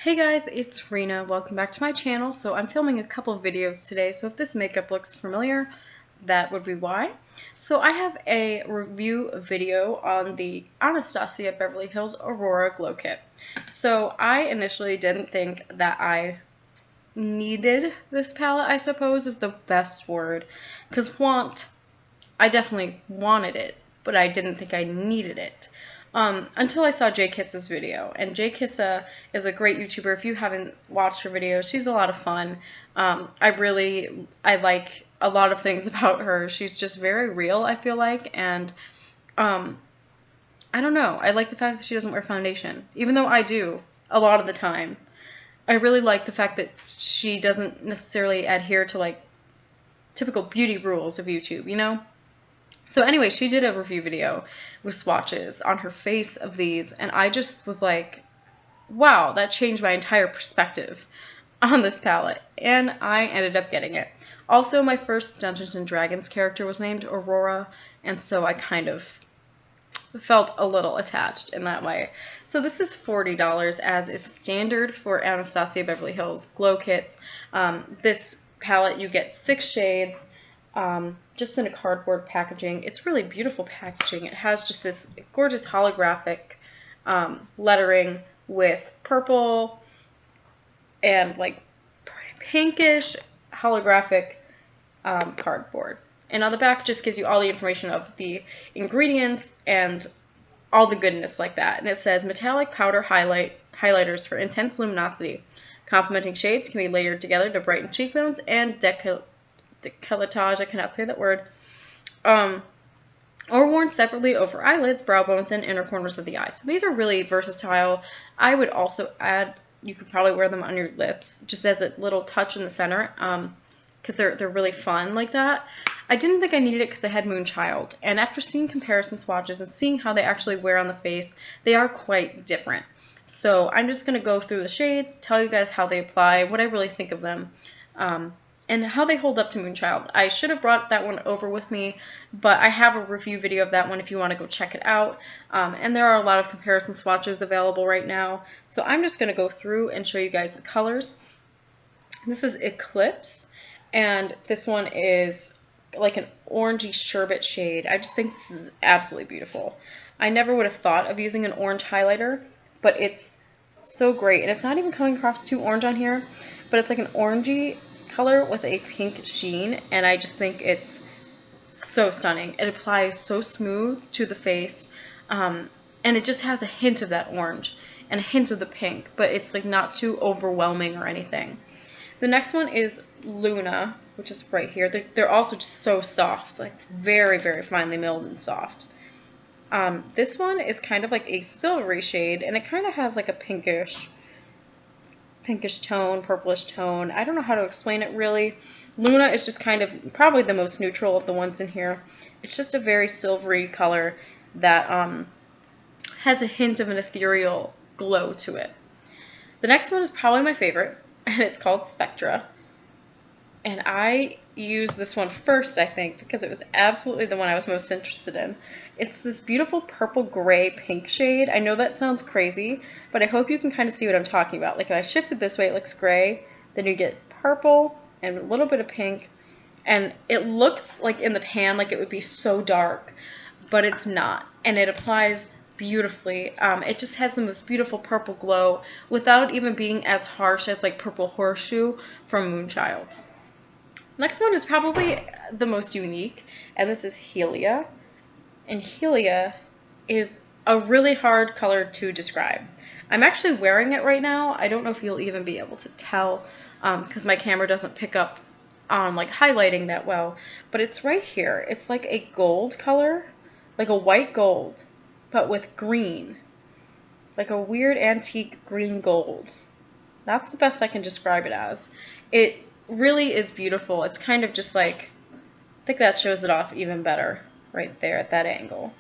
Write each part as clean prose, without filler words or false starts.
Hey guys, it's Rena. Welcome back to my channel. So I'm filming a couple of videos today, so if this makeup looks familiar, that would be why. So I have a review video on the Anastasia Beverly Hills Aurora Glow Kit. So I initially didn't think that I needed this palette, I suppose is the best word. Because I definitely wanted it, but I didn't think I needed it. Until I saw J Kiss's video, and J Kissa is a great YouTuber. If you haven't watched her videos, she's a lot of fun. I like a lot of things about her. She's just very real, I feel like, and I don't know. I like the fact that she doesn't wear foundation, even though I do a lot of the time. I really like the fact that she doesn't necessarily adhere to like typical beauty rules of YouTube, you know? So anyway, she did a review video with swatches on her face of these, and I just was like, wow, that changed my entire perspective on this palette, and I ended up getting it. Also, my first Dungeons & Dragons character was named Aurora, and so I kind of felt a little attached in that way. So this is $40 as is standard for Anastasia Beverly Hills Glow Kits. This palette, you get 6 shades. Just in a cardboard packaging. It's really beautiful packaging. It has just this gorgeous holographic lettering with purple and like pinkish holographic cardboard. And on the back just gives you all the information of the ingredients and all the goodness like that. And it says metallic powder highlighters for intense luminosity. Complementing shades can be layered together to brighten cheekbones and decolletage, I cannot say that word, or worn separately over eyelids, brow bones, and inner corners of the eye. So these are really versatile. I would also add, you could probably wear them on your lips, just as a little touch in the center, because they're really fun like that. I didn't think I needed it because I had Moonchild, and after seeing comparison swatches and seeing how they actually wear on the face, they are quite different. So I'm just going to go through the shades, tell you guys how they apply, what I really think of them, and how they hold up to Moonchild. I should have brought that one over with me, but I have a review video of that one if you want to go check it out. And there are a lot of comparison swatches available right now. So I'm just going to go through and show you guys the colors. This is Eclipse, and this one is like an orangey sherbet shade. I just think this is absolutely beautiful. I never would have thought of using an orange highlighter, but it's so great. And it's not even coming across too orange on here, but it's like an orangey color with a pink sheen, and I just think it's so stunning. It applies so smooth to the face, and it just has a hint of that orange and a hint of the pink, but it's like not too overwhelming or anything. The next one is Luna, which is right here. They're also just so soft, like very, very finely milled and soft. This one is kind of like a silvery shade, and it kind of has like a pinkish tone, purplish tone. I don't know how to explain it really. Luna is just kind of probably the most neutral of the ones in here. It's just a very silvery color that has a hint of an ethereal glow to it. The next one is probably my favorite, and it's called Spectra. And I used this one first, I think, because it was absolutely the one I was most interested in. It's this beautiful purple gray pink shade. I know that sounds crazy, but I hope you can kind of see what I'm talking about. Like if I shift it this way, it looks gray, then you get purple and a little bit of pink, and it looks like in the pan like it would be so dark, but it's not, and it applies beautifully. It just has the most beautiful purple glow without even being as harsh as like Purple Horseshoe from Moonchild. Next one is probably the most unique, and this is Helia. And Helia is a really hard color to describe. I'm actually wearing it right now. I don't know if you'll even be able to tell because my camera doesn't pick up on like highlighting that well, but it's right here. It's like a gold color, like a white gold, but with green, like a weird antique green gold. That's the best I can describe it as. It really is beautiful. It's kind of just like, I think that shows it off even better right there at that angle.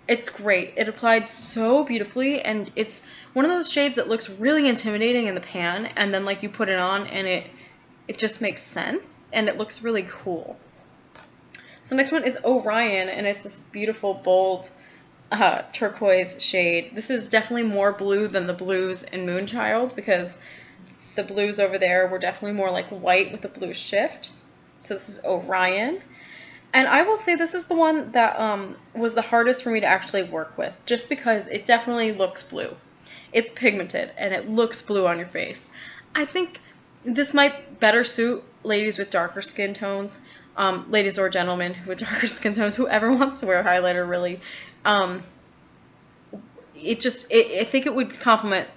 It's great. It applied so beautifully, and it's one of those shades that looks really intimidating in the pan, and then like you put it on and it just makes sense, and it looks really cool. So next one is Orion, and it's this beautiful bold turquoise shade. This is definitely more blue than the blues in Moonchild, because the blues over there were definitely more like white with a blue shift. So this is Orion. And I will say this is the one that was the hardest for me to actually work with, just because it definitely looks blue. It's pigmented, and it looks blue on your face. I think this might better suit ladies with darker skin tones, ladies or gentlemen with darker skin tones, whoever wants to wear highlighter, really. I think it would complement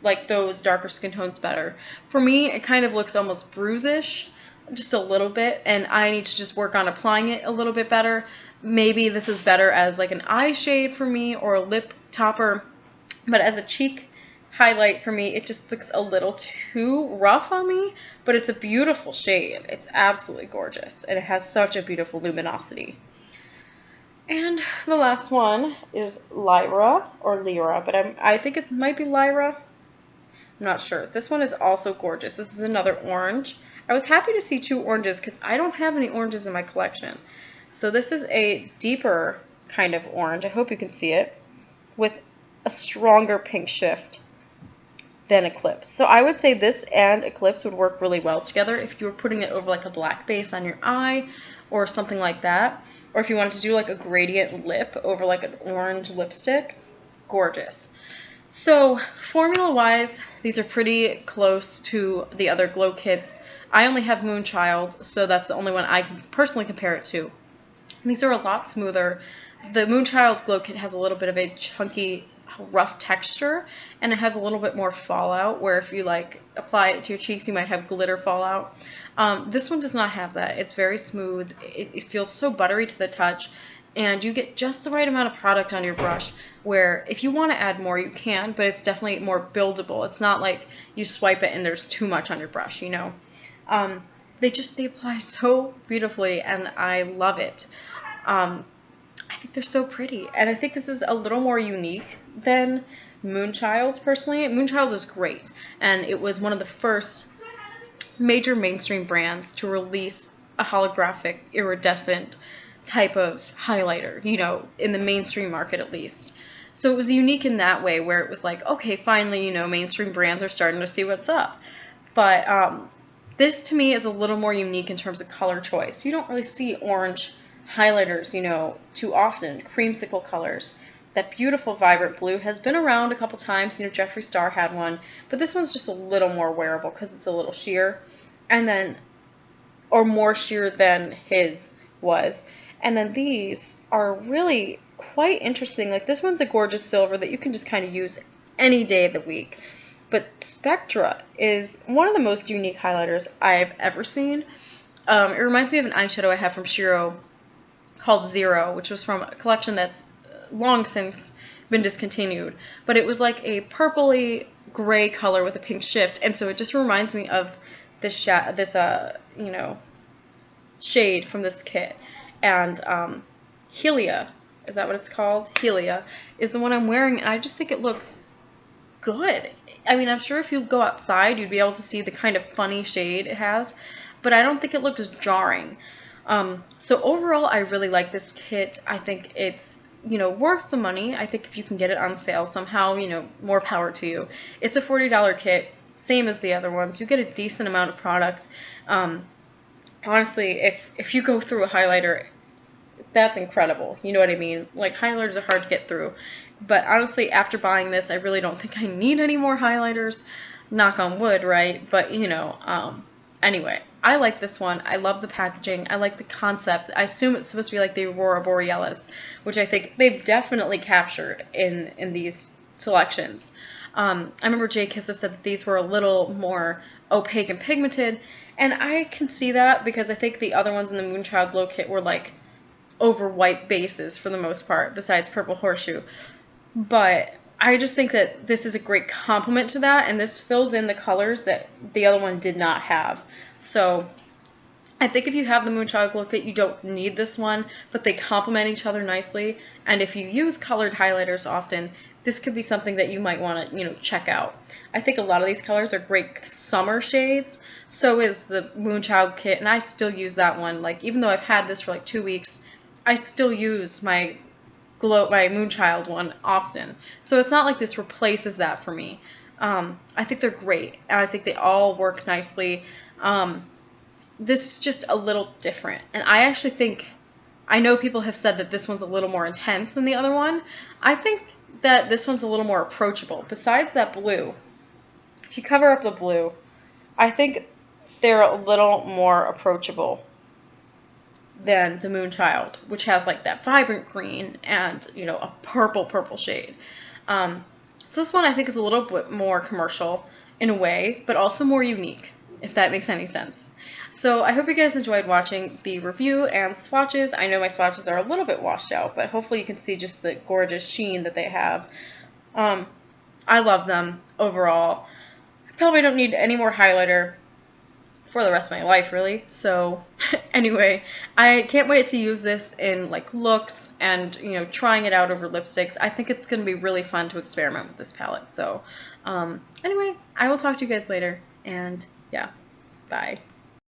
like those darker skin tones better. For me, it kind of looks almost bruisish, just a little bit, and I need to just work on applying it a little bit better. Maybe this is better as like an eye shade for me, or a lip topper, but as a cheek highlight for me, it just looks a little too rough on me, but it's a beautiful shade. It's absolutely gorgeous, and it has such a beautiful luminosity. And the last one is Lyra, or Lyra, but I think it might be Lyra. I'm not sure. This one is also gorgeous. This is another orange. I was happy to see two oranges because I don't have any oranges in my collection. So this is a deeper kind of orange. I hope you can see it, with a stronger pink shift than Eclipse. So I would say this and Eclipse would work really well together if you were putting it over like a black base on your eye or something like that. Or if you wanted to do like a gradient lip over like an orange lipstick. Gorgeous. So formula-wise, these are pretty close to the other glow kits. I only have Moonchild, so that's the only one I can personally compare it to. These are a lot smoother. The Moonchild glow kit has a little bit of a chunky, rough texture, and it has a little bit more fallout, where if you like apply it to your cheeks, you might have glitter fallout. This one does not have that. It's very smooth. It feels so buttery to the touch, and you get just the right amount of product on your brush, where if you want to add more, you can, but it's definitely more buildable. It's not like you swipe it and there's too much on your brush, you know. They apply so beautifully, and I love it. I think they're so pretty, and I think this is a little more unique than Moonchild, personally. Moonchild is great, and it was one of the first major mainstream brands to release a holographic, iridescent type of highlighter, you know, in the mainstream market at least. So it was unique in that way, where it was like, okay, finally, you know, mainstream brands are starting to see what's up. But this to me is a little more unique in terms of color choice. You don't really see orange highlighters, you know, too often. Creamsicle colors. That beautiful vibrant blue has been around a couple times. You know, Jeffree Star had one, but this one's just a little more wearable because it's a little sheer, and then, or more sheer than his was. And then these are really quite interesting. Like this one's a gorgeous silver that you can just kind of use any day of the week. But Spectra is one of the most unique highlighters I've ever seen. It reminds me of an eyeshadow I have from Shiro called Zero, which was from a collection that's long since been discontinued. But it was like a purpley gray color with a pink shift, and so it just reminds me of this you know, shade from this kit. And Helia, is that what it's called? Helia is the one I'm wearing, and I just think it looks good. I mean, I'm sure if you go outside, you'd be able to see the kind of funny shade it has, but I don't think it looks jarring. So overall, I really like this kit. I think it's, you know, worth the money. I think if you can get it on sale somehow, you know, more power to you. It's a $40 kit, same as the other ones. You get a decent amount of product. Honestly, if you go through a highlighter, that's incredible. You know what I mean? Like, highlighters are hard to get through. But honestly, after buying this, I really don't think I need any more highlighters. Knock on wood, right? But, you know, anyway, I like this one. I love the packaging. I like the concept. I assume it's supposed to be like the Aurora Borealis, which I think they've definitely captured in these selections. I remember Jay Kissa said that these were a little more opaque and pigmented, and I can see that because I think the other ones in the Moonchild Glow Kit were like over white bases for the most part, besides Purple Horseshoe. But I just think that this is a great complement to that, and this fills in the colors that the other one did not have. So I think if you have the Moonchild Glow Kit, you don't need this one, but they complement each other nicely. And if you use colored highlighters often, this could be something that you might want to, you know, check out. I think a lot of these colors are great summer shades. So is the Moonchild Kit, and I still use that one. Like, even though I've had this for like 2 weeks, I still use my my Moonchild one often. So it's not like this replaces that for me. I think they're great, and I think they all work nicely. This is just a little different, and I actually think, I know people have said that this one's a little more intense than the other one. I think that this one's a little more approachable. Besides that blue, if you cover up the blue, I think they're a little more approachable than the Moonchild, which has like that vibrant green and, you know, a purple shade. So this one I think is a little bit more commercial in a way, but also more unique, if that makes any sense. So I hope you guys enjoyed watching the review and swatches. I know my swatches are a little bit washed out, but hopefully you can see just the gorgeous sheen that they have. I love them overall. I probably don't need any more highlighter for the rest of my life, really. So anyway, I can't wait to use this in like looks and, you know, trying it out over lipsticks. I think it's going to be really fun to experiment with this palette. So anyway, I will talk to you guys later, and yeah, bye.